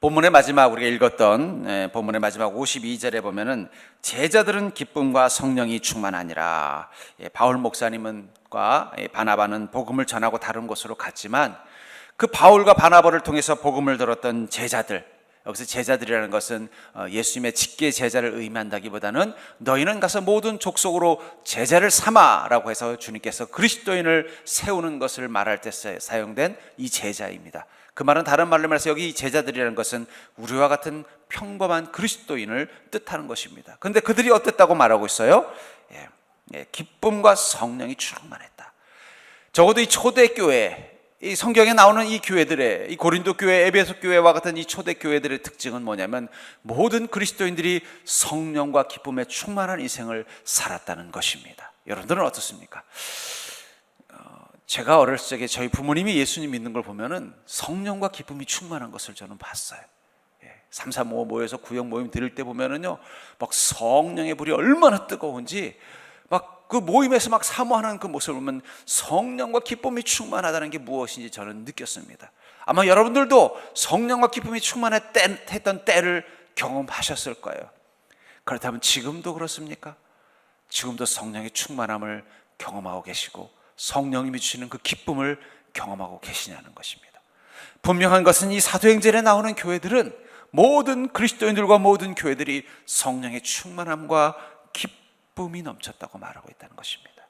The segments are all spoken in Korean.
본문의 마지막 우리가 읽었던 본문의 마지막 52절에 보면은 제자들은 기쁨과 성령이 충만하니라. 바울 목사님과 바나바는 복음을 전하고 다른 곳으로 갔지만 그 바울과 바나바를 통해서 복음을 들었던 제자들, 여기서 제자들이라는 것은 예수님의 직계 제자를 의미한다기보다는 너희는 가서 모든 족속으로 제자를 삼아라고 해서 주님께서 그리스도인을 세우는 것을 말할 때 사용된 이 제자입니다. 그 말은 다른 말로 말해서 여기 제자들이라는 것은 우리와 같은 평범한 그리스도인을 뜻하는 것입니다. 그런데 그들이 어땠다고 말하고 있어요? 기쁨과 성령이 충만했다. 적어도 이 초대교회, 이 성경에 나오는 이 교회들의, 이 고린도 교회, 에베소 교회와 같은 이 초대교회들의 특징은 뭐냐면 모든 그리스도인들이 성령과 기쁨에 충만한 인생을 살았다는 것입니다. 여러분들은 어떻습니까? 제가 어렸을 적에 저희 부모님이 예수님 믿는 걸 보면은 성령과 기쁨이 충만한 것을 저는 봤어요. 335 모여서 구역 모임 드릴 때 보면은요, 막 성령의 불이 얼마나 뜨거운지 막 그 모임에서 막 사모하는 그 모습을 보면 성령과 기쁨이 충만하다는 게 무엇인지 저는 느꼈습니다. 아마 여러분들도 성령과 기쁨이 충만했던 때를 경험하셨을 거예요. 그렇다면 지금도 그렇습니까? 지금도 성령의 충만함을 경험하고 계시고 성령님이 주시는 그 기쁨을 경험하고 계시냐는 것입니다. 분명한 것은 이 사도행전에 나오는 교회들은 모든 그리스도인들과 모든 교회들이 성령의 충만함과 기쁨이 넘쳤다고 말하고 있다는 것입니다.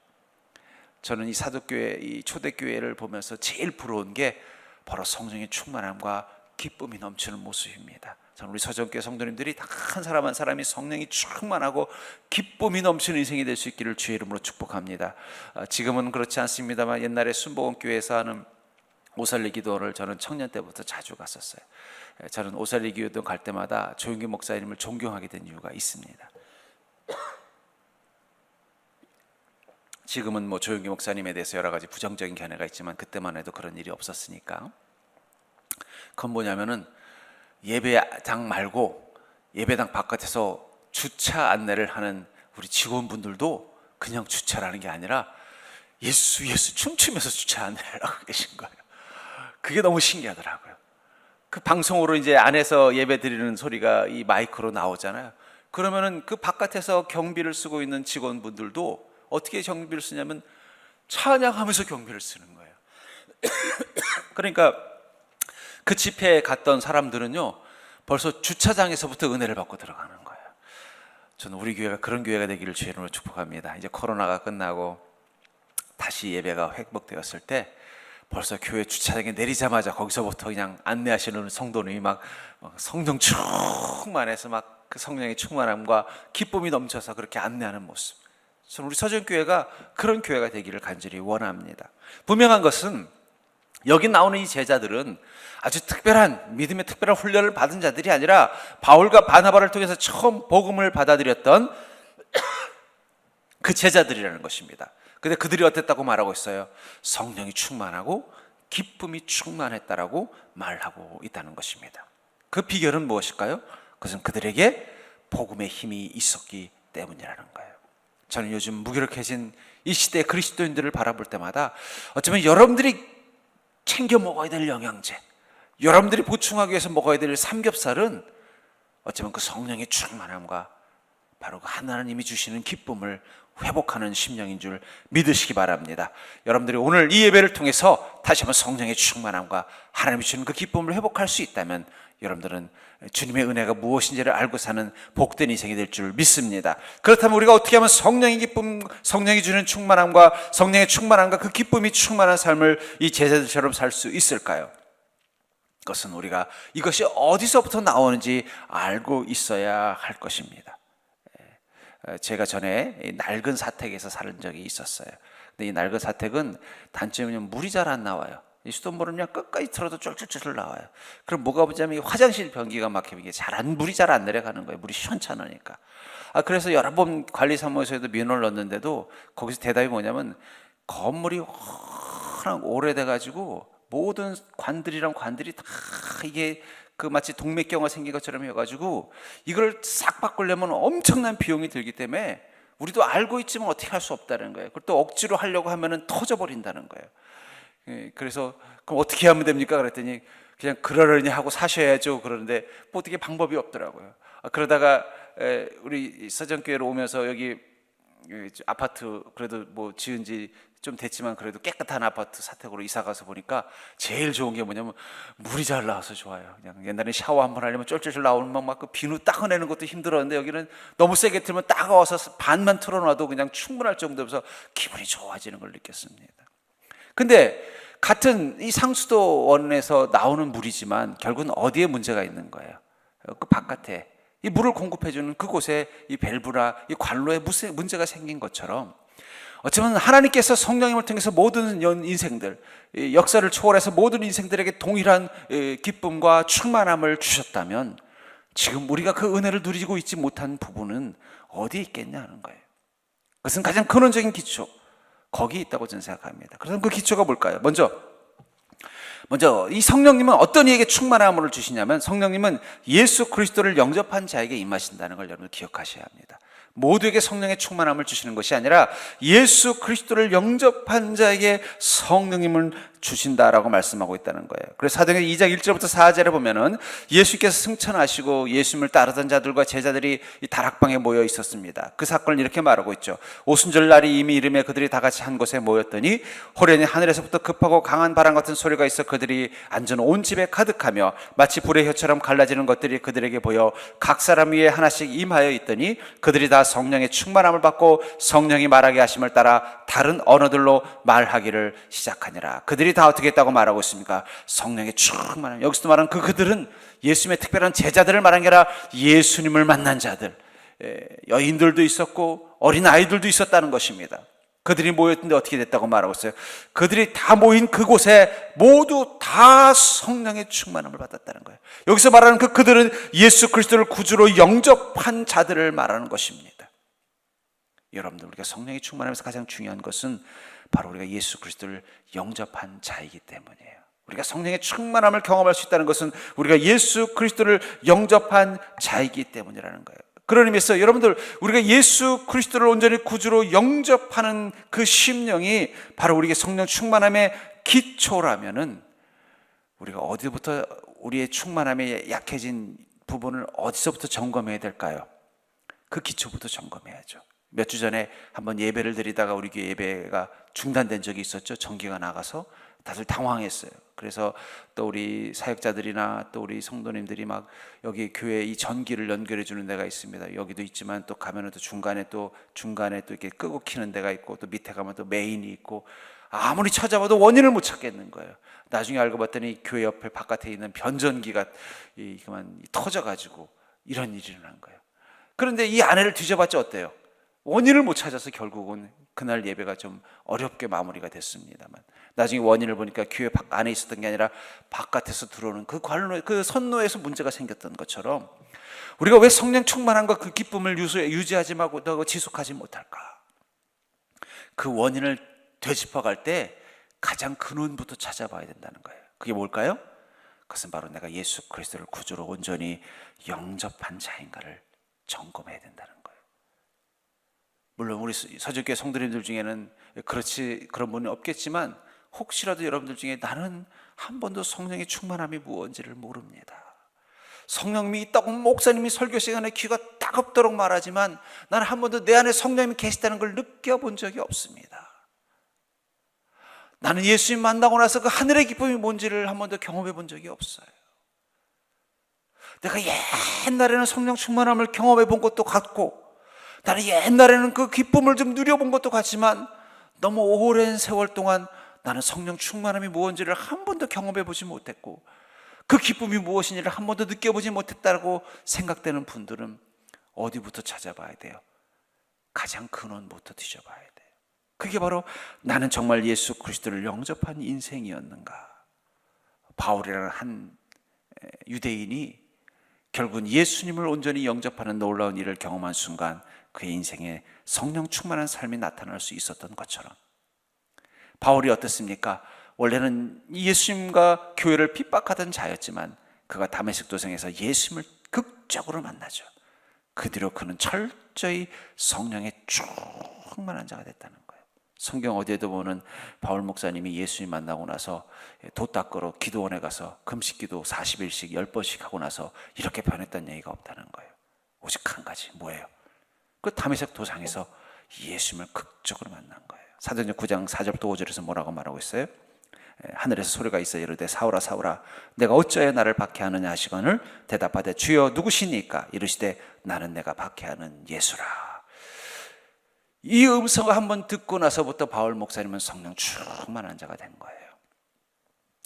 저는 이 사도교회, 이 초대교회를 보면서 제일 부러운 게 바로 성령의 충만함과 기쁨이 넘치는 모습입니다. 저는 우리 서정교회 성도님들이 다 한 사람 한 사람이 성령이 충만하고 기쁨이 넘치는 인생이 될 수 있기를 주의 이름으로 축복합니다. 지금은 그렇지 않습니다만 옛날에 순복음교회에서 하는 오살리 기도를 저는 청년 때부터 자주 갔었어요. 저는 오살리 기도 갈 때마다 조용기 목사님을 존경하게 된 이유가 있습니다. 지금은 뭐 조용기 목사님에 대해서 여러 가지 부정적인 견해가 있지만 그때만 해도 그런 일이 없었으니까. 그건 뭐냐면은 예배당 말고 예배당 바깥에서 주차 안내를 하는 우리 직원분들도 그냥 주차라는 게 아니라 예수 춤추면서 주차 안내를 하고 계신 거예요. 그게 너무 신기하더라고요. 그 방송으로 이제 안에서 예배 드리는 소리가 이 마이크로 나오잖아요. 그러면은 그 바깥에서 경비를 쓰고 있는 직원분들도 어떻게 경비를 쓰냐면 찬양하면서 경비를 쓰는 거예요. 그러니까 그 집회에 갔던 사람들은요, 벌써 주차장에서부터 은혜를 받고 들어가는 거예요. 저는 우리 교회가 그런 교회가 되기를 주의 이름으로 축복합니다. 이제 코로나가 끝나고 다시 예배가 회복되었을 때 벌써 교회 주차장에 내리자마자 거기서부터 그냥 안내하시는 성도님이 막 성령 충만해서 막 그 성령의 충만함과 기쁨이 넘쳐서 그렇게 안내하는 모습. 저는 우리 서정교회가 그런 교회가 되기를 간절히 원합니다. 분명한 것은 여기 나오는 이 제자들은 아주 특별한 믿음의 특별한 훈련을 받은 자들이 아니라 바울과 바나바를 통해서 처음 복음을 받아들였던 그 제자들이라는 것입니다. 근데 그들이 어땠다고 말하고 있어요? 성령이 충만하고 기쁨이 충만했다라고 말하고 있다는 것입니다. 그 비결은 무엇일까요? 그것은 그들에게 복음의 힘이 있었기 때문이라는 거예요. 저는 요즘 무기력해진 이 시대의 그리스도인들을 바라볼 때마다 어쩌면 여러분들이 챙겨 먹어야 될 영양제, 여러분들이 보충하기 위해서 먹어야 될 삼겹살은 어쩌면 그 성령의 충만함과 바로 그 하나님이 주시는 기쁨을 회복하는 심령인 줄 믿으시기 바랍니다. 여러분들이 오늘 이 예배를 통해서 다시 한번 성령의 충만함과 하나님이 주시는 그 기쁨을 회복할 수 있다면 여러분들은 주님의 은혜가 무엇인지를 알고 사는 복된 인생이 될 줄 믿습니다. 그렇다면 우리가 어떻게 하면 성령의 기쁨, 성령이 주는 충만함과 성령의 충만함과 그 기쁨이 충만한 삶을 이 제자들처럼 살 수 있을까요? 그것은 우리가 이것이 어디서부터 나오는지 알고 있어야 할 것입니다. 제가 전에 낡은 사택에서 살은 적이 있었어요. 근데 이 낡은 사택은 단점이 물이 잘 안 나와요. 이 수돗물은 그냥 끝까지 틀어도 쫄쫄쫄 나와요. 그럼 뭐가 문제냐면 화장실 변기가 막히면 이게 물이 잘 안 내려가는 거예요. 물이 시원찮으니까. 그래서 여러 번 관리사무소에도 민원을 넣었는데도 거기서 대답이 뭐냐면 건물이 워낙 오래돼가지고 모든 관들이 다 이게 그 마치 동맥경화 생긴 것처럼 해가지고 이걸 싹 바꾸려면 엄청난 비용이 들기 때문에 우리도 알고 있지만 어떻게 할 수 없다는 거예요. 그걸 또 억지로 하려고 하면은 터져버린다는 거예요. 그래서 그럼 어떻게 하면 됩니까? 그랬더니 그냥 그러려니 하고 사셔야죠. 그러는데 뭐 어떻게 방법이 없더라고요. 그러다가 우리 서정교회로 오면서 여기 아파트 그래도 뭐 지은 지 좀 됐지만 그래도 깨끗한 아파트 사택으로 이사 가서 보니까 제일 좋은 게 뭐냐면 물이 잘 나와서 좋아요. 그냥 옛날에 샤워 한번 하려면 쫄쫄쫄 나오는 막 그 비누 닦아내는 것도 힘들었는데 여기는 너무 세게 틀면 따가워서 반만 틀어놔도 그냥 충분할 정도여서 기분이 좋아지는 걸 느꼈습니다. 근데 같은 이 상수도원에서 나오는 물이지만 결국은 어디에 문제가 있는 거예요? 그 바깥에 이 물을 공급해주는 그곳에 이 밸브나 이 관로에 문제가 생긴 것처럼 어쩌면 하나님께서 성령님을 통해서 모든 인생들, 역사를 초월해서 모든 인생들에게 동일한 기쁨과 충만함을 주셨다면 지금 우리가 그 은혜를 누리고 있지 못한 부분은 어디에 있겠냐 하는 거예요. 그것은 가장 근원적인 기초, 거기에 있다고 저는 생각합니다. 그래서 그 기초가 뭘까요? 먼저 이 성령님은 어떤 이에게 충만함을 주시냐면 성령님은 예수 그리스도를 영접한 자에게 임하신다는 걸 여러분 기억하셔야 합니다. 모두에게 성령의 충만함을 주시는 것이 아니라 예수 그리스도를 영접한 자에게 성령님을 주신다라고 말씀하고 있다는 거예요. 그래서 사도행전 2장 1절부터 4절에 보면은 예수께서 승천하시고 예수님을 따르던 자들과 제자들이 이 다락방에 모여 있었습니다. 그 사건을 이렇게 말하고 있죠. 오순절 날이 이미 이름에 그들이 다 같이 한 곳에 모였더니 호련히 하늘에서부터 급하고 강한 바람 같은 소리가 있어 그들이 앉은 온 집에 가득하며 마치 불의 혀처럼 갈라지는 것들이 그들에게 보여 각 사람 위에 하나씩 임하여 있더니 그들이 다 성령의 충만함을 받고 성령이 말하게 하심을 따라 다른 언어들로 말하기를 시작하니라. 그들이 다 어떻게 했다고 말하고 있습니까? 성령의 충만함. 여기서 말하는 그들은 예수님의 특별한 제자들을 말한 게 아니라 예수님을 만난 자들, 여인들도 있었고 어린 아이들도 있었다는 것입니다. 그들이 모였는데 어떻게 됐다고 말하고 있어요? 그들이 다 모인 그곳에 모두 다 성령의 충만함을 받았다는 거예요. 여기서 말하는 그들은 예수 그리스도를 구주로 영접한 자들을 말하는 것입니다. 여러분들, 우리가 성령의 충만함에서 가장 중요한 것은 바로 우리가 예수 그리스도를 영접한 자이기 때문이에요. 우리가 성령의 충만함을 경험할 수 있다는 것은 우리가 예수 그리스도를 영접한 자이기 때문이라는 거예요. 그런 의미에서 여러분들, 우리가 예수 그리스도를 온전히 구주로 영접하는 그 심령이 바로 우리에게 성령 충만함의 기초라면은 우리가 어디부터 우리의 충만함에 약해진 부분을 어디서부터 점검해야 될까요? 그 기초부터 점검해야죠. 몇 주 전에 한번 예배를 드리다가 우리 교회 예배가 중단된 적이 있었죠. 전기가 나가서 다들 당황했어요. 그래서 또 우리 사역자들이나 또 우리 성도님들이 막 여기 교회 이 전기를 연결해 주는 데가 있습니다. 여기도 있지만 또 가면은 또 중간에 또 이렇게 끄고 키는 데가 있고 또 밑에 가면 또 메인이 있고 아무리 찾아봐도 원인을 못 찾겠는 거예요. 나중에 알고 봤더니 교회 옆에 바깥에 있는 변전기가 그만 터져가지고 이런 일이 일어난 거예요. 그런데 이 안에를 뒤져봤자 어때요? 원인을 못 찾아서 결국은 그날 예배가 좀 어렵게 마무리가 됐습니다만 나중에 원인을 보니까 교회 안에 있었던 게 아니라 바깥에서 들어오는 그 관로, 그 선로에서 문제가 생겼던 것처럼 우리가 왜 성령 충만함과 그 기쁨을 유지하지 말고 지속하지 못할까? 그 원인을 되짚어갈 때 가장 근원부터 찾아봐야 된다는 거예요. 그게 뭘까요? 그것은 바로 내가 예수 그리스도를 구주로 온전히 영접한 자인가를 점검해야 된다는 거예요. 물론 우리 서주교회 성도님들 중에는 그런 분이 없겠지만 혹시라도 여러분들 중에 나는 한 번도 성령의 충만함이 무엇인지를 모릅니다. 성령님이 있다고 목사님이 설교 시간에 귀가 따갑도록 말하지만 나는 한 번도 내 안에 성령님이 계시다는 걸 느껴본 적이 없습니다. 나는 예수님 만나고 나서 그 하늘의 기쁨이 뭔지를 한 번도 경험해 본 적이 없어요. 내가 옛날에는 성령 충만함을 경험해 본 것도 같고 나는 옛날에는 그 기쁨을 좀 누려본 것도 같지만 너무 오랜 세월 동안 나는 성령 충만함이 무엇인지를 한 번도 경험해 보지 못했고 그 기쁨이 무엇인지를 한 번도 느껴보지 못했다고 생각되는 분들은 어디부터 찾아봐야 돼요? 가장 근원부터 뒤져봐야 돼요. 그게 바로 나는 정말 예수 그리스도를 영접한 인생이었는가? 바울이라는 한 유대인이 결국은 예수님을 온전히 영접하는 놀라운 일을 경험한 순간 그의 인생에 성령 충만한 삶이 나타날 수 있었던 것처럼 바울이 어떻습니까? 원래는 예수님과 교회를 핍박하던 자였지만 그가 다메섹 도성에서 예수님을 극적으로 만나죠. 그 뒤로 그는 철저히 성령에 충만한 자가 됐다는 거예요. 성경 어디에도 보면 바울 목사님이 예수님 만나고 나서 도 닦으러 기도원에 가서 금식기도 40일씩 10번씩 하고 나서 이렇게 변했다는 얘기가 없다는 거예요. 오직 한 가지, 뭐예요? 그 다메섹 도상에서 예수님을 극적으로 만난 거예요. 사도행전 9장 4절부터 5절에서 뭐라고 말하고 있어요? 하늘에서 소리가 있어 이르되 사울아 사울아 내가 어찌하여 나를 박해하느냐 하시거늘 대답하되 주여 누구시니까 이르시되 나는 내가 박해하는 예수라. 이 음성을 한번 듣고 나서부터 바울 목사님은 성령 충만한 자가 된 거예요.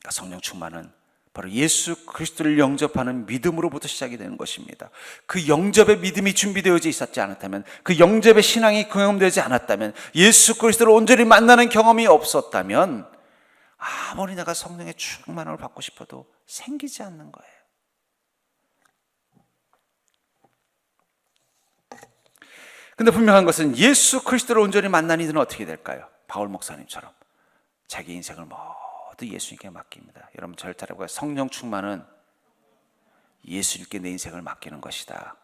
그러니까 성령 충만은 바로 예수 그리스도를 영접하는 믿음으로부터 시작이 되는 것입니다. 그 영접의 믿음이 준비되어 있지 않았다면, 그 영접의 신앙이 경험되지 않았다면, 예수 그리스도를 온전히 만나는 경험이 없었다면 아무리 내가 성령의 충만함을 받고 싶어도 생기지 않는 거예요. 근데 분명한 것은 예수 그리스도를 온전히 만난 이들은 어떻게 될까요? 바울 목사님처럼 자기 인생을 모두 예수님께 맡깁니다. 여러분 절 따라보고 성령 충만은 예수님께 내 인생을 맡기는 것이다.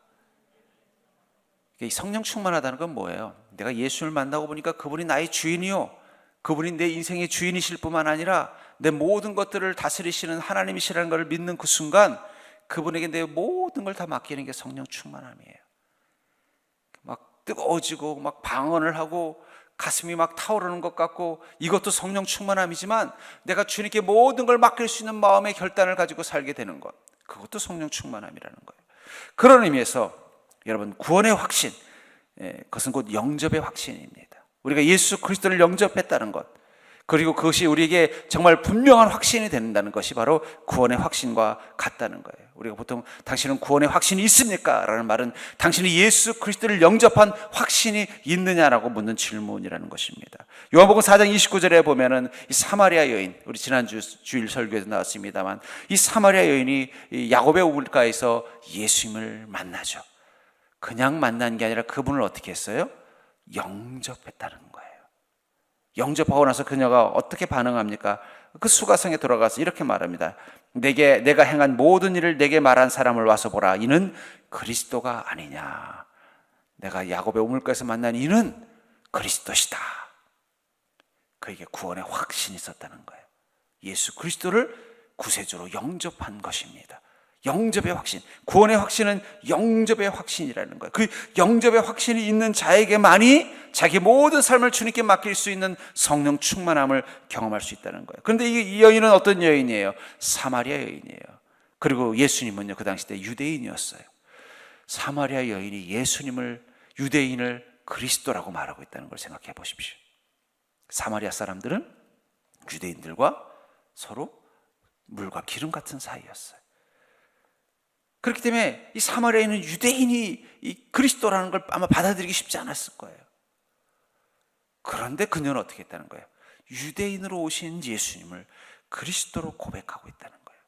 이 성령 충만하다는 건 뭐예요? 내가 예수를 만나고 보니까 그분이 나의 주인이요, 그분이 내 인생의 주인이실 뿐만 아니라 내 모든 것들을 다스리시는 하나님이시라는 걸 믿는 그 순간 그분에게 내 모든 걸 다 맡기는 게 성령 충만함이에요. 막 뜨거워지고 막 방언을 하고 가슴이 막 타오르는 것 같고 이것도 성령 충만함이지만 내가 주님께 모든 걸 맡길 수 있는 마음의 결단을 가지고 살게 되는 것, 그것도 성령 충만함이라는 거예요. 그런 의미에서 여러분 구원의 확신, 그것은 곧 영접의 확신입니다. 우리가 예수 그리스도를 영접했다는 것, 그리고 그것이 우리에게 정말 분명한 확신이 된다는 것이 바로 구원의 확신과 같다는 거예요. 우리가 보통 당신은 구원의 확신이 있습니까? 라는 말은 당신이 예수 그리스도를 영접한 확신이 있느냐라고 묻는 질문이라는 것입니다. 요한복음 4장 29절에 보면은 이 사마리아 여인, 우리 지난주 주일 설교에도 나왔습니다만 이 사마리아 여인이 이 야곱의 우물가에서 예수님을 만나죠. 그냥 만난 게 아니라 그분을 어떻게 했어요? 영접했다는 거예요. 영접하고 나서 그녀가 어떻게 반응합니까? 그 수가성에 돌아가서 이렇게 말합니다. 내가 행한 모든 일을 내게 말한 사람을 와서 보라. 이는 그리스도가 아니냐. 내가 야곱의 우물가에서 만난 이는 그리스도시다. 그에게 구원의 확신이 있었다는 거예요. 예수 그리스도를 구세주로 영접한 것입니다. 영접의 확신, 구원의 확신은 영접의 확신이라는 거예요. 그 영접의 확신이 있는 자에게만이 자기 모든 삶을 주님께 맡길 수 있는 성령 충만함을 경험할 수 있다는 거예요. 그런데 이 여인은 어떤 여인이에요? 사마리아 여인이에요. 그리고 예수님은요, 그 당시 때 유대인이었어요. 사마리아 여인이 예수님을, 유대인을 그리스도라고 말하고 있다는 걸 생각해 보십시오. 사마리아 사람들은 유대인들과 서로 물과 기름 같은 사이였어요. 그렇기 때문에 이 사마리아인은 유대인이 이 그리스도라는 걸 아마 받아들이기 쉽지 않았을 거예요. 그런데 그녀는 어떻게 했다는 거예요? 유대인으로 오신 예수님을 그리스도로 고백하고 있다는 거예요.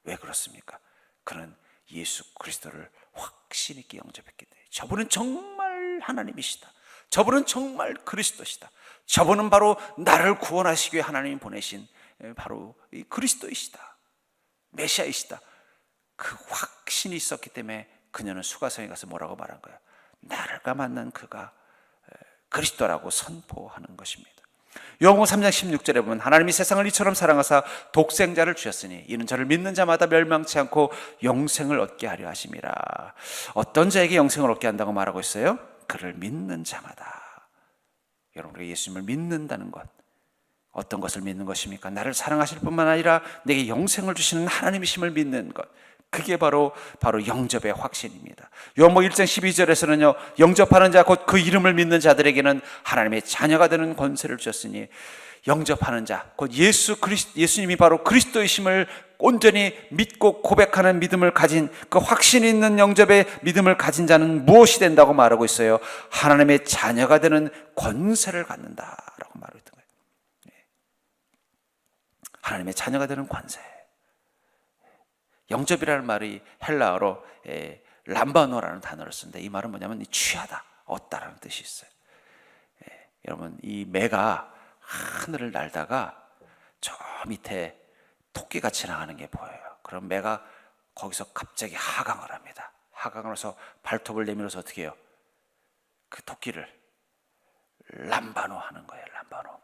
왜 그렇습니까? 그는 예수 그리스도를 확신 있게 영접했기 때문에 저분은 정말 하나님이시다. 저분은 정말 그리스도시다. 저분은 바로 나를 구원하시기 위해 하나님이 보내신 바로 이 그리스도이시다. 메시아이시다. 그 확신이 있었기 때문에 그녀는 수가성에 가서 뭐라고 말한 거예요? 나를가 만난 그가 그리스도라고 선포하는 것입니다. 요한복음 3장 16절에 보면 하나님이 세상을 이처럼 사랑하사 독생자를 주셨으니 이는 저를 믿는 자마다 멸망치 않고 영생을 얻게 하려 하심이라. 어떤 자에게 영생을 얻게 한다고 말하고 있어요? 그를 믿는 자마다. 여러분, 우리가 예수님을 믿는다는 것, 어떤 것을 믿는 것입니까? 나를 사랑하실 뿐만 아니라 내게 영생을 주시는 하나님이심을 믿는 것, 그게 바로 영접의 확신입니다. 요한복음 1장 12절에서는요, 영접하는 자 곧 그 이름을 믿는 자들에게는 하나님의 자녀가 되는 권세를 주셨으니, 영접하는 자 곧 예수님이 바로 그리스도이심을 온전히 믿고 고백하는 믿음을 가진, 그 확신 있는 영접의 믿음을 가진 자는 무엇이 된다고 말하고 있어요? 하나님의 자녀가 되는 권세를 갖는다라고 말하고 있던 거예요. 하나님의 자녀가 되는 권세. 영접이라는 말이 헬라어로 람바노라는 단어를 쓰는데 이 말은 뭐냐면 취하다, 얻다라는 뜻이 있어요. 여러분, 이 매가 하늘을 날다가 저 밑에 토끼가 지나가는 게 보여요. 그럼 매가 거기서 갑자기 하강을 합니다. 하강을 해서 발톱을 내밀어서 어떻게 해요? 그 토끼를 람바노 하는 거예요. 람바노.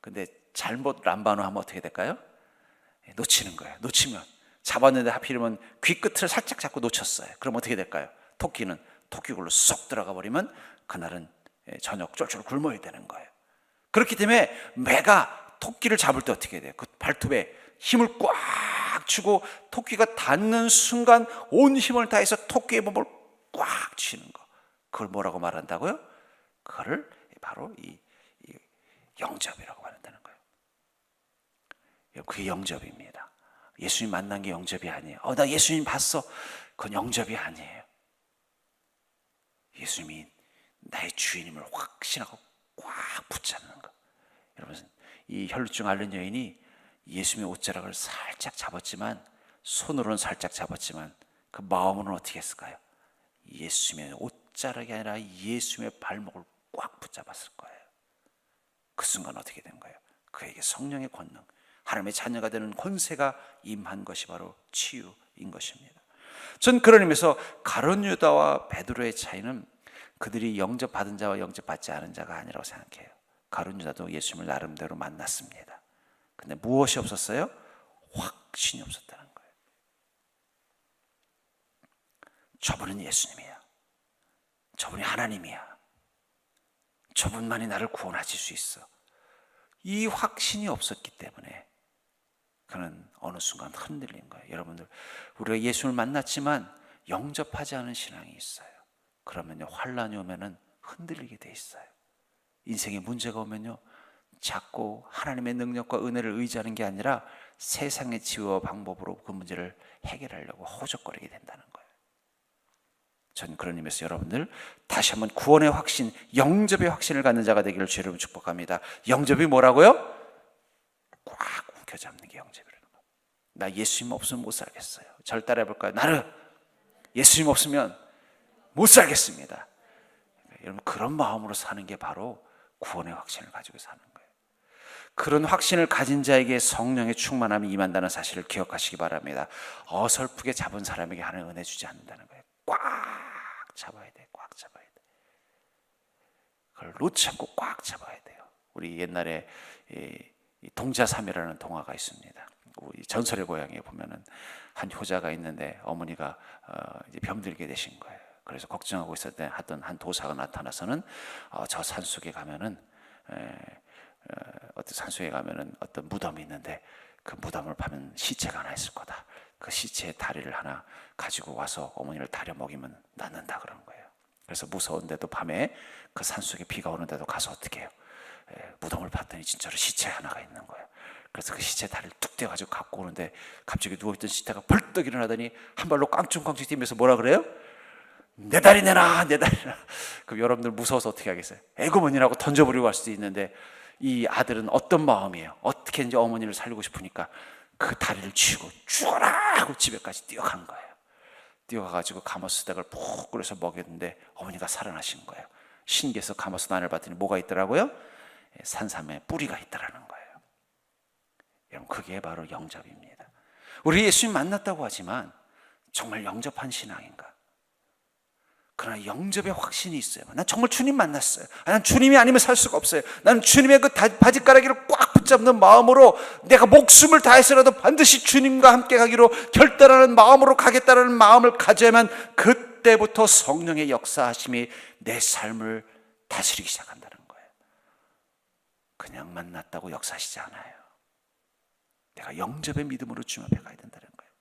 근데 잘못 람바노 하면 어떻게 될까요? 놓치는 거예요. 놓치면, 잡았는데 하필이면 귀 끝을 살짝 잡고 놓쳤어요. 그럼 어떻게 될까요? 토끼는 토끼굴로 쏙 들어가 버리면 그날은 저녁 쫄쫄 굶어야 되는 거예요. 그렇기 때문에 매가 토끼를 잡을 때 어떻게 돼요? 그 발톱에 힘을 꽉 주고 토끼가 닿는 순간 온 힘을 다해서 토끼의 몸을 꽉 쥐는 거. 그걸 뭐라고 말한다고요? 그거를 바로 이 영접이라고 말한다는 거예요. 그게 영접입니다. 예수님 만난 게 영접이 아니에요. 나 예수님 봤어. 그건 영접이 아니에요. 예수님이 나의 주인임을 확신하고 꽉 붙잡는 거. 여러분, 이 혈루증 앓는 여인이 예수님의 옷자락을 살짝 잡았지만, 손으로는 살짝 잡았지만 그 마음으로는 어떻게 했을까요? 예수님의 옷자락이 아니라 예수님의 발목을 꽉 붙잡았을 거예요. 그 순간 어떻게 된 거예요? 그에게 성령의 권능, 하나님의 자녀가 되는 권세가 임한 것이 바로 치유인 것입니다. 전 그런 의미에서 가룟 유다와 베드로의 차이는 그들이 영접받은 자와 영접받지 않은 자가 아니라고 생각해요. 가룟 유다도 예수님을 나름대로 만났습니다. 근데 무엇이 없었어요? 확신이 없었다는 거예요. 저분은 예수님이야. 저분이 하나님이야. 저분만이 나를 구원하실 수 있어. 이 확신이 없었기 때문에 그는 어느 순간 흔들린 거예요. 여러분들, 우리가 예수를 만났지만 영접하지 않은 신앙이 있어요. 그러면요, 환란이 오면은 흔들리게 돼 있어요. 인생에 문제가 오면요, 자꾸 하나님의 능력과 은혜를 의지하는 게 아니라 세상의 지혜와 방법으로 그 문제를 해결하려고 허우적거리게 된다는 거예요. 전 그런 의미에서 여러분들 다시 한번 구원의 확신, 영접의 확신을 갖는 자가 되기를 주님으로 축복합니다. 영접이 뭐라고요? 꽉 움켜잡는 게 영접이라는 거예요. 나 예수님 없으면 못 살겠어요. 절 따라해 볼까요? 나는 예수님 없으면 못 살겠습니다. 여러분, 그런 마음으로 사는 게 바로 구원의 확신을 가지고 사는 거예요. 그런 확신을 가진 자에게 성령의 충만함이 임한다는 사실을 기억하시기 바랍니다. 어설프게 잡은 사람에게 하나님 은혜 주지 않는다는 거예요. 꽉 잡아야 돼. 꽉 잡아야 돼. 그걸 놓지 않고 꽉 잡아야 돼요. 우리 옛날에 동자삼이라는 동화가 있습니다. 우리 전설의 고향에 보면은 한 효자가 있는데 어머니가 이제 병들게 되신 거예요. 그래서 걱정하고 있을 때 하던 한 도사가 나타나서는 저 산속에 가면은 어떤 산속에 가면은 어떤 무덤이 있는데 그 무덤을 파면 시체가 하나 있을 거다. 그 시체의 다리를 하나 가지고 와서 어머니를 다려 먹이면 낫는다 그런 거예요. 그래서 무서운데도 밤에 그 산속에 비가 오는데도 가서 어떻게 해요? 무덤을 봤더니 진짜로 시체 하나가 있는 거예요. 그래서 그 시체 다리를 뚝 떼가지고 갖고 오는데 갑자기 누워있던 시체가 벌떡 일어나더니 한 발로 깡충깡충 뛰면서 뭐라 그래요? 내 다리 내놔, 내 다리 내놔. 그럼 여러분들 무서워서 어떻게 하겠어요? 에고머니라고 던져버리고 갈 수도 있는데, 이 아들은 어떤 마음이에요? 어떻게 이제 어머니를 살리고 싶으니까 그 다리를 쥐고 죽어라 하고 집에까지 뛰어간 거예요. 뛰어가가지고 가마수닭을 푹 끓여서 먹였는데 어머니가 살아나신 거예요. 신기해서 가마수 난을 봤더니 뭐가 있더라고요? 산삼에 뿌리가 있더라는 거예요. 여러분, 그게 바로 영접입니다. 우리 예수님 만났다고 하지만 정말 영접한 신앙인가? 그러나 영접의 확신이 있어요. 난 정말 주님 만났어요. 난 주님이 아니면 살 수가 없어요. 나는 주님의 그 바지가락이를 꽉 붙잡는 마음으로 내가 목숨을 다해서라도 반드시 주님과 함께 가기로 결단하는 마음으로 가겠다는 마음을 가져야만 그때부터 성령의 역사하심이 내 삶을 다스리기 시작한다는 거예요. 그냥 만났다고 역사하시지 않아요. 내가 영접의 믿음으로 주님 앞에 가야 된다는 거예요.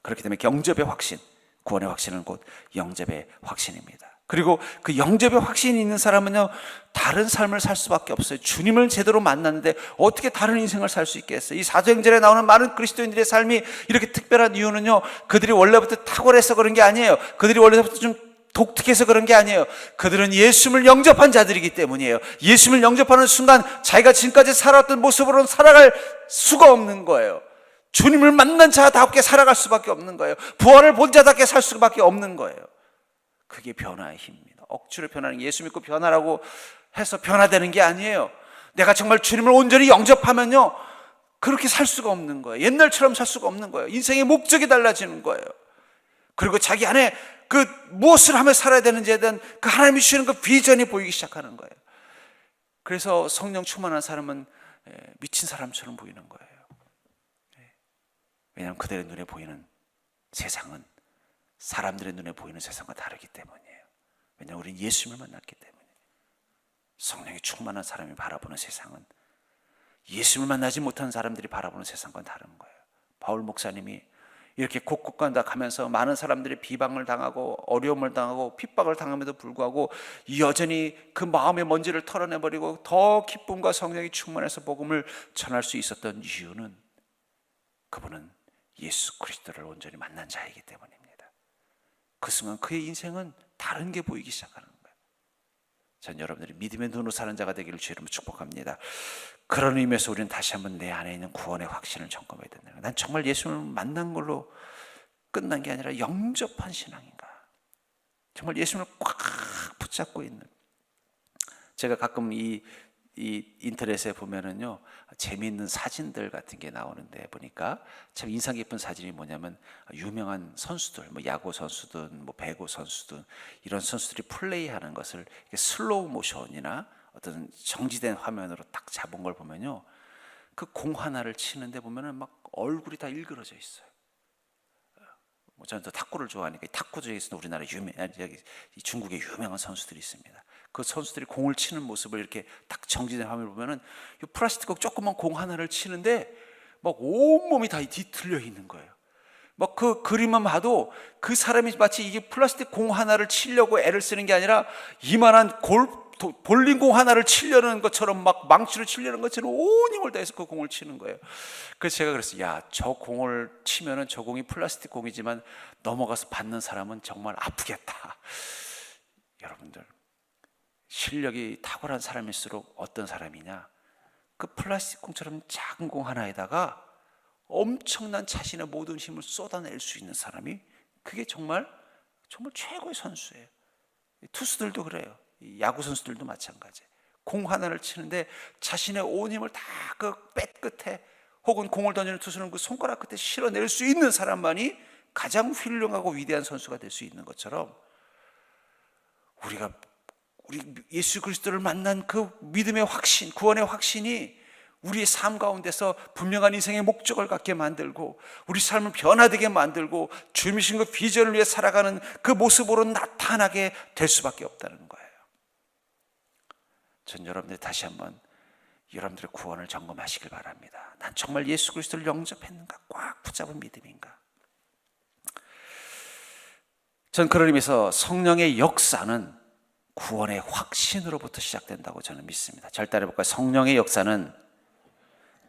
그렇기 때문에 영접의 확신, 구원의 확신은 곧 영접의 확신입니다. 그리고 그 영접의 확신이 있는 사람은요, 다른 삶을 살 수밖에 없어요. 주님을 제대로 만났는데 어떻게 다른 인생을 살 수 있겠어요? 이 사도행전에 나오는 많은 그리스도인들의 삶이 이렇게 특별한 이유는요, 그들이 원래부터 탁월해서 그런 게 아니에요. 그들이 원래부터 좀 독특해서 그런 게 아니에요. 그들은 예수님을 영접한 자들이기 때문이에요. 예수님을 영접하는 순간 자기가 지금까지 살아왔던 모습으로는 살아갈 수가 없는 거예요. 주님을 만난 자답게 살아갈 수밖에 없는 거예요. 부활을 본 자답게 살 수밖에 없는 거예요. 그게 변화의 힘입니다. 억지로 변하는, 예수 믿고 변화라고 해서 변화되는 게 아니에요. 내가 정말 주님을 온전히 영접하면요, 그렇게 살 수가 없는 거예요. 옛날처럼 살 수가 없는 거예요. 인생의 목적이 달라지는 거예요. 그리고 자기 안에 그 무엇을 하며 살아야 되는지에 대한 그 하나님이 주시는 그 비전이 보이기 시작하는 거예요. 그래서 성령 충만한 사람은 미친 사람처럼 보이는 거예요. 왜냐하면 그들의 눈에 보이는 세상은 사람들의 눈에 보이는 세상과 다르기 때문이에요. 왜냐하면 우리는 예수님을 만났기 때문에. 성령이 충만한 사람이 바라보는 세상은 예수님을 만나지 못한 사람들이 바라보는 세상과는 다른 거예요. 바울 목사님이 이렇게 곳곳 가면서 많은 사람들이 비방을 당하고 어려움을 당하고 핍박을 당함에도 불구하고 여전히 그 마음의 먼지를 털어내버리고 더 기쁨과 성령이 충만해서 복음을 전할 수 있었던 이유는 그분은 예수 그리스도를 온전히 만난 자이기 때문입니다. 그 순간 그의 인생은 다른 게 보이기 시작하는 거예요. 전 여러분들이 믿음의 눈으로 사는 자가 되기를 주의 이름으로 축복합니다. 그런 의미에서 우리는 다시 한번 내 안에 있는 구원의 확신을 점검해야 된다. 난 정말 예수님을 만난 걸로 끝난 게 아니라 영접한 신앙인가? 정말 예수님을 꽉 붙잡고 있는. 제가 가끔 이 인터넷에 보면은요, 재미있는 사진들 같은 게 나오는데 보니까 참 인상 깊은 사진이 뭐냐면 유명한 선수들, 뭐 야구 선수든 뭐 배구 선수든 이런 선수들이 플레이하는 것을 슬로우 모션이나 어떤 정지된 화면으로 딱 잡은 걸 보면요, 그 공 하나를 치는데 보면은 막 얼굴이 다 일그러져 있어요. 뭐 저는 또 탁구를 좋아하니까 탁구 중에서도 우리나라 중국의 유명한 선수들이 있습니다. 그 선수들이 공을 치는 모습을 이렇게 딱 정지된 화면을 보면은 이 플라스틱 조그만 공 하나를 치는데 막 온몸이 다 뒤틀려 있는 거예요. 막 그 그림만 봐도 그 사람이 마치 이게 플라스틱 공 하나를 치려고 애를 쓰는 게 아니라 이만한 볼링공 하나를 치려는 것처럼 막 망치로 치려는 것처럼 온 힘을 다해서 그 공을 치는 거예요. 그래서 제가 그랬어요. 야, 저 공을 치면은 저 공이 플라스틱 공이지만 넘어가서 받는 사람은 정말 아프겠다. 여러분들, 실력이 탁월한 사람일수록 어떤 사람이냐? 그 플라스틱 공처럼 작은 공 하나에다가 엄청난 자신의 모든 힘을 쏟아낼 수 있는 사람이 그게 정말 최고의 선수예요. 투수들도 그래요. 야구 선수들도 마찬가지예요. 공 하나를 치는데 자신의 온 힘을 다 그 뺏 끝에 혹은 공을 던지는 투수는 그 손가락 끝에 실어낼 수 있는 사람만이 가장 훌륭하고 위대한 선수가 될 수 있는 것처럼 우리 예수 그리스도를 만난 그 믿음의 확신, 구원의 확신이 우리의 삶 가운데서 분명한 인생의 목적을 갖게 만들고 우리 삶을 변화되게 만들고 주님이신 그 비전을 위해 살아가는 그 모습으로 나타나게 될 수밖에 없다는 거예요. 전 여러분들이 다시 한번 여러분들의 구원을 점검하시길 바랍니다. 난 정말 예수 그리스도를 영접했는가? 꽉 붙잡은 믿음인가? 전 그런 의미에서 성령의 역사는 구원의 확신으로부터 시작된다고 저는 믿습니다. 절 따라해볼까요? 성령의 역사는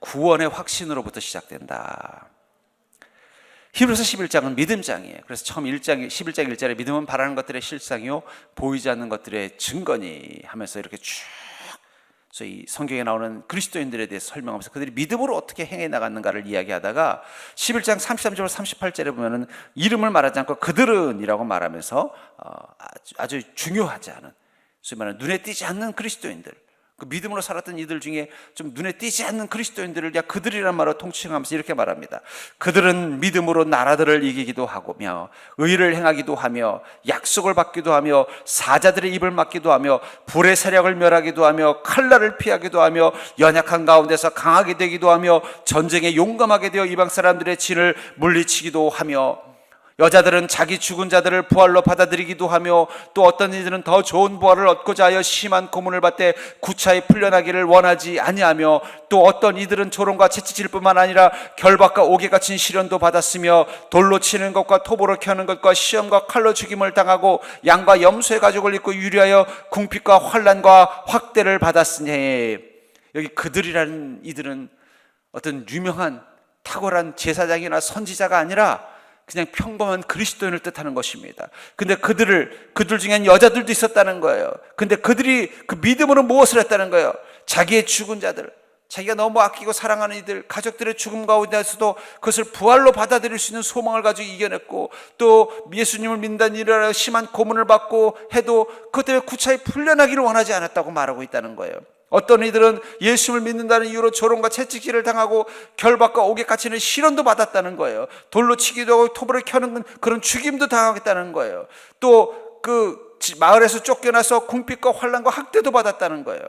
구원의 확신으로부터 시작된다. 히브리서 11장은 믿음장이에요. 그래서 처음 11장 1절에 믿음은 바라는 것들의 실상이요 보이지 않는 것들의 증거니 하면서 이렇게 쭉 소위 성경에 나오는 그리스도인들에 대해서 설명하면서 그들이 믿음으로 어떻게 행해 나갔는가를 이야기하다가 11장 33절 38절에 보면은 이름을 말하지 않고 그들은 이라고 말하면서 아주 중요하지 않은 소위 말하는 눈에 띄지 않는 그리스도인들, 그 믿음으로 살았던 이들 중에 좀 눈에 띄지 않는 그리스도인들을 그들이란 말로 통칭하면서 이렇게 말합니다. 그들은 믿음으로 나라들을 이기기도 하며 의를 행하기도 하며 약속을 받기도 하며 사자들의 입을 막기도 하며 불의 세력을 멸하기도 하며 칼날을 피하기도 하며 연약한 가운데서 강하게 되기도 하며 전쟁에 용감하게 되어 이방 사람들의 진을 물리치기도 하며 여자들은 자기 죽은 자들을 부활로 받아들이기도 하며 또 어떤 이들은 더 좋은 부활을 얻고자 하여 심한 고문을 받되 구차히 풀려나기를 원하지 아니하며 또 어떤 이들은 조롱과 채찍질 뿐만 아니라 결박과 옥에 갇힌 시련도 받았으며 돌로 치는 것과 톱으로 켜는 것과 시험과 칼로 죽임을 당하고 양과 염소의 가죽을 입고 유리하여 궁핍과 환난과 확대를 받았으니 여기 그들이라는 이들은 어떤 유명한 탁월한 제사장이나 선지자가 아니라 그냥 평범한 그리스도인을 뜻하는 것입니다. 근데 그들 중엔 여자들도 있었다는 거예요. 근데 그들이 그 믿음으로 무엇을 했다는 거예요? 자기의 죽은 자들, 자기가 너무 아끼고 사랑하는 이들, 가족들의 죽음 가운데서도 그것을 부활로 받아들일 수 있는 소망을 가지고 이겨냈고 또 예수님을 믿는다는 일을 하여 심한 고문을 받고 해도 그것 때문에 구차히 풀려나기를 원하지 않았다고 말하고 있다는 거예요. 어떤 이들은 예수를 믿는다는 이유로 조롱과 채찍질을 당하고 결박과 옥에 갇히는 시련도 받았다는 거예요. 돌로 치기도 하고 톱으로 켜는 그런 죽임도 당하겠다는 거예요. 또 그 마을에서 쫓겨나서 궁핍과 환난과 학대도 받았다는 거예요.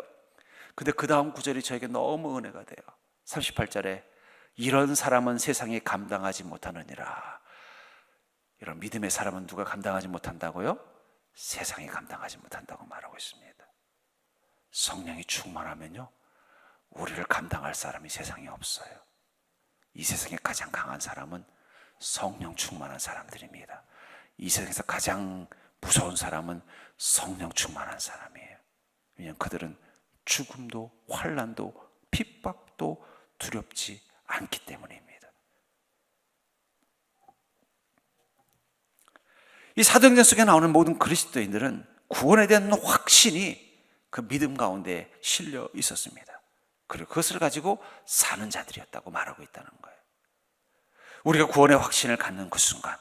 근데 그 다음 구절이 저에게 너무 은혜가 돼요. 38절에 이런 사람은 세상에 감당하지 못하느니라. 이런 믿음의 사람은 누가 감당하지 못한다고요? 세상이 감당하지 못한다고 말하고 있습니다. 성령이 충만하면요, 우리를 감당할 사람이 세상에 없어요. 이 세상에 가장 강한 사람은 성령 충만한 사람들입니다. 이 세상에서 가장 무서운 사람은 성령 충만한 사람이에요. 왜냐하면 그들은 죽음도 환난도 핍박도 두렵지 않기 때문입니다. 이 사도행전 속에 나오는 모든 그리스도인들은 구원에 대한 확신이 그 믿음 가운데 실려 있었습니다. 그리고 그것을 가지고 사는 자들이었다고 말하고 있다는 거예요. 우리가 구원의 확신을 갖는 그 순간,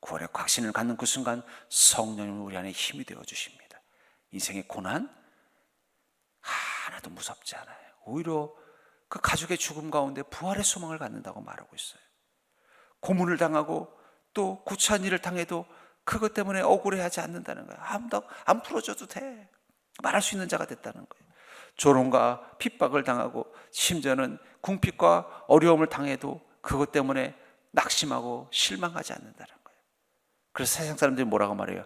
구원의 확신을 갖는 그 순간 성령님은 우리 안에 힘이 되어 주십니다. 인생의 고난 하나도 무섭지 않아요. 오히려 그 가족의 죽음 가운데 부활의 소망을 갖는다고 말하고 있어요. 고문을 당하고 또 구차한 일을 당해도 그것 때문에 억울해하지 않는다는 거예요. 안 풀어줘도 돼. 말할 수 있는 자가 됐다는 거예요. 조롱과 핍박을 당하고 심지어는 궁핍과 어려움을 당해도 그것 때문에 낙심하고 실망하지 않는다는 거예요. 그래서 세상 사람들이 뭐라고 말해요?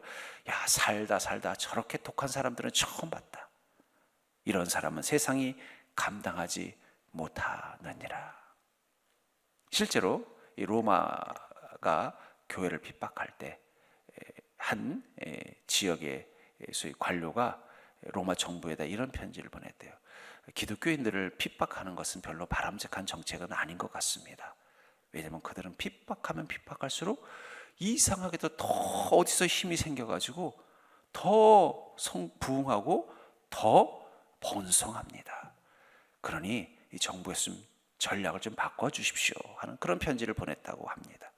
야, 살다 저렇게 독한 사람들은 처음 봤다. 이런 사람은 세상이 감당하지 못하느니라. 실제로 이 로마가 교회를 핍박할 때 한 지역의 소위 관료가 로마 정부에다 이런 편지를 보냈대요. 기독교인들을 핍박하는 것은 별로 바람직한 정책은 아닌 것 같습니다. 왜냐하면 그들은 핍박하면 핍박할수록 이상하게도 더 어디서 힘이 생겨가지고 더 부흥하고 더 번성합니다. 그러니 이 정부에서 좀 전략을 좀 바꿔주십시오 하는 그런 편지를 보냈다고 합니다.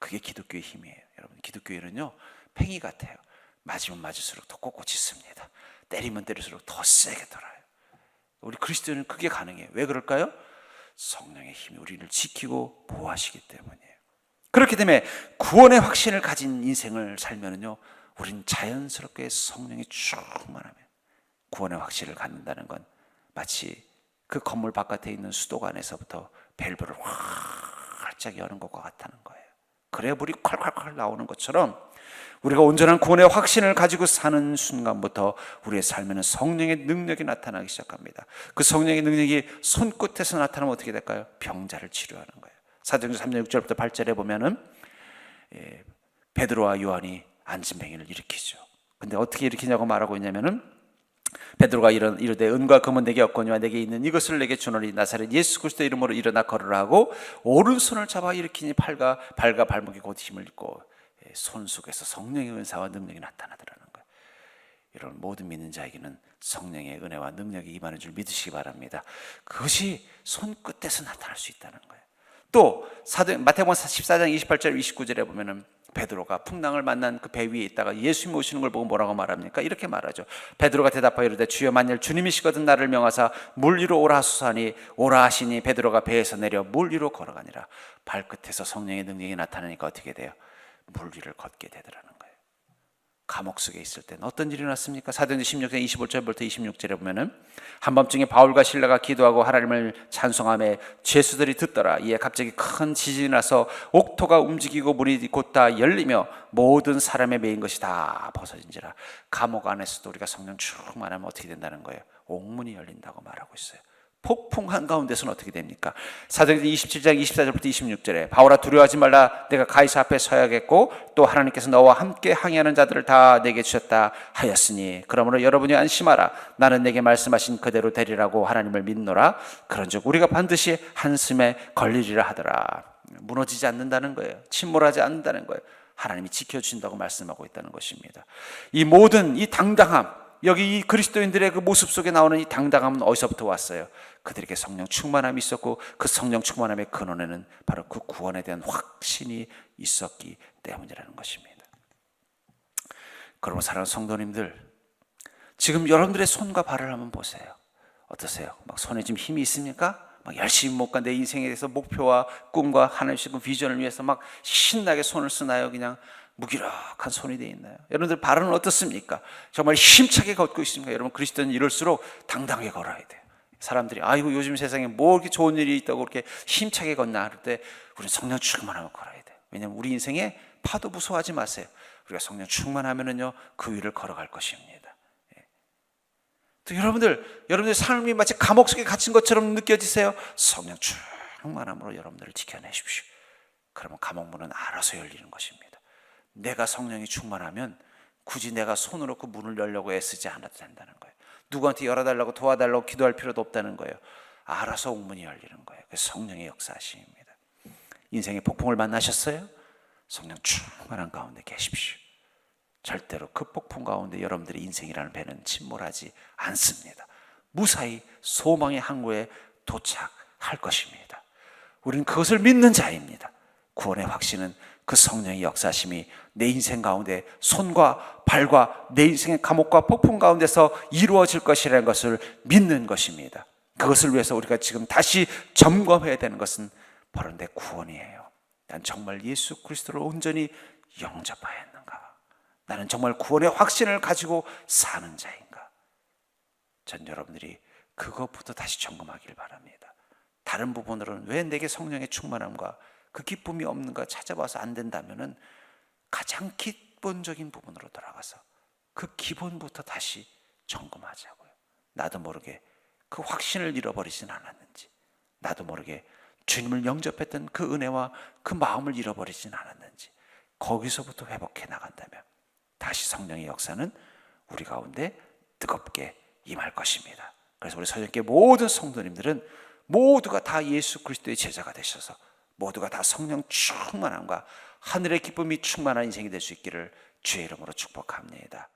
그게 기독교의 힘이에요. 여러분, 기독교인은요 팽이 같아요. 맞으면 맞을수록 더 꼿꼿이 씁니다. 때리면 때릴수록 더 세게 돌아요. 우리 그리스도인은 그게 가능해요. 왜 그럴까요? 성령의 힘이 우리를 지키고 보호하시기 때문이에요. 그렇기 때문에 구원의 확신을 가진 인생을 살면은요, 우린 자연스럽게 성령이 충만하면 구원의 확신을 갖는다는 건 마치 그 건물 바깥에 있는 수도관에서부터 밸브를 활짝 여는 것과 같다는 거예요. 그래야 물이 콸콸콸 나오는 것처럼 우리가 온전한 구원의 확신을 가지고 사는 순간부터 우리의 삶에는 성령의 능력이 나타나기 시작합니다. 그 성령의 능력이 손끝에서 나타나면 어떻게 될까요? 병자를 치료하는 거예요. 사도행전 3장 6절부터 8절에 보면은 베드로와 요한이 안진뱅이를 일으키죠. 근데 어떻게 일으키냐고 말하고 있냐면은 베드로가 이르되 은과 금은 내게 없거니와 내게 있는 이것을 내게 주노니 나사렛 예수 그리스도 이름으로 일어나 걸으라 하고 오른손을 잡아 일으키니 발과 발목이 곧 힘을 잃고 손 속에서 성령의 은사와 능력이 나타나더라는 거예요. 이런 모든 믿는 자에게는 성령의 은혜와 능력이 임하는 줄 믿으시기 바랍니다. 그것이 손끝에서 나타날 수 있다는 거예요. 또 마태복음 14장 28절 29절에 보면은 베드로가 풍랑을 만난 그 배 위에 있다가 예수님이 오시는 걸 보고 뭐라고 말합니까? 이렇게 말하죠. 베드로가 대답하여 이르되 주여 만일 주님이시거든 나를 명하사 물 위로 오라 하소서하니 오라 하시니 베드로가 배에서 내려 물 위로 걸어가니라. 발끝에서 성령의 능력이 나타나니까 어떻게 돼요? 물 위를 걷게 되더라는 거예요. 감옥 속에 있을 때는 어떤 일이 났습니까? 사도행전 16장 25절부터 26절에 보면은 한밤중에 바울과 실라가 기도하고 하나님을 찬송하며 죄수들이 듣더라. 이에 갑자기 큰 지진이 나서 옥토가 움직이고 문이 곧 다 열리며 모든 사람에 매인 것이 다 벗어진지라. 감옥 안에서도 우리가 성령 충만하면 어떻게 된다는 거예요? 옥문이 열린다고 말하고 있어요. 폭풍 한가운데서는 어떻게 됩니까? 사도행전 27장 24절부터 26절에 바울아 두려워하지 말라 내가 가이사 앞에 서야겠고 또 하나님께서 너와 함께 항해하는 자들을 다 내게 주셨다 하였으니 그러므로 여러분이 안심하라 나는 내게 말씀하신 그대로 되리라고 하나님을 믿노라. 그런즉 우리가 반드시 한숨에 걸리리라 하더라. 무너지지 않는다는 거예요. 침몰하지 않는다는 거예요. 하나님이 지켜주신다고 말씀하고 있다는 것입니다. 이 모든 이 당당함, 여기 이 그리스도인들의 그 모습 속에 나오는 이 당당함은 어디서부터 왔어요? 그들에게 성령 충만함이 있었고 그 성령 충만함의 근원에는 바로 그 구원에 대한 확신이 있었기 때문이라는 것입니다. 그러므로 사랑하는 성도님들, 지금 여러분들의 손과 발을 한번 보세요. 어떠세요? 막 손에 좀 힘이 있습니까? 막 열심히 뭔가 내 인생에 대해서 목표와 꿈과 하나님의 비전을 위해서 막 신나게 손을 쓰나요? 그냥 무기력한 손이 되어 있나요? 여러분들 발언은 어떻습니까? 정말 힘차게 걷고 있습니까? 여러분 그리스도는 이럴수록 당당하게 걸어야 돼요. 사람들이 아이고 요즘 세상에 뭐 이렇게 좋은 일이 있다고 그렇게 힘차게 걷나 할 때 우리는 성령 충만하면 걸어야 돼요. 왜냐하면 우리 인생에 파도 무서워하지 마세요. 우리가 성령 충만하면은요 그 위를 걸어갈 것입니다. 또 여러분들 삶이 마치 감옥 속에 갇힌 것처럼 느껴지세요? 성령 충만함으로 여러분들을 지켜내십시오. 그러면 감옥문은 알아서 열리는 것입니다. 내가 성령이 충만하면 굳이 내가 손으로 그 문을 열려고 애쓰지 않아도 된다는 거예요. 누구한테 열어달라고 도와달라고 기도할 필요도 없다는 거예요. 알아서 옥문이 열리는 거예요. 그래서 성령의 역사하심입니다. 인생의 폭풍을 만나셨어요? 성령 충만한 가운데 계십시오. 절대로 그 폭풍 가운데 여러분들의 인생이라는 배는 침몰하지 않습니다. 무사히 소망의 항구에 도착할 것입니다. 우리는 그것을 믿는 자입니다. 구원의 확신은 그 성령의 역사심이 내 인생 가운데 손과 발과 내 인생의 감옥과 폭풍 가운데서 이루어질 것이라는 것을 믿는 것입니다. 그것을 위해서 우리가 지금 다시 점검해야 되는 것은 바로 내 구원이에요. 난 정말 예수 그리스도를 온전히 영접하였는가? 나는 정말 구원의 확신을 가지고 사는 자인가? 전 여러분들이 그것부터 다시 점검하길 바랍니다. 다른 부분으로는 왜 내게 성령의 충만함과 그 기쁨이 없는가 찾아봐서 안 된다면은 가장 기본적인 부분으로 돌아가서 그 기본부터 다시 점검하자고요. 나도 모르게 그 확신을 잃어버리진 않았는지, 나도 모르게 주님을 영접했던 그 은혜와 그 마음을 잃어버리진 않았는지, 거기서부터 회복해 나간다면 다시 성령의 역사는 우리 가운데 뜨겁게 임할 것입니다. 그래서 우리 서정교회 모든 성도님들은 모두가 다 예수 그리스도의 제자가 되셔서 모두가 다 성령 충만함과 하늘의 기쁨이 충만한 인생이 될 수 있기를 주의 이름으로 축복합니다.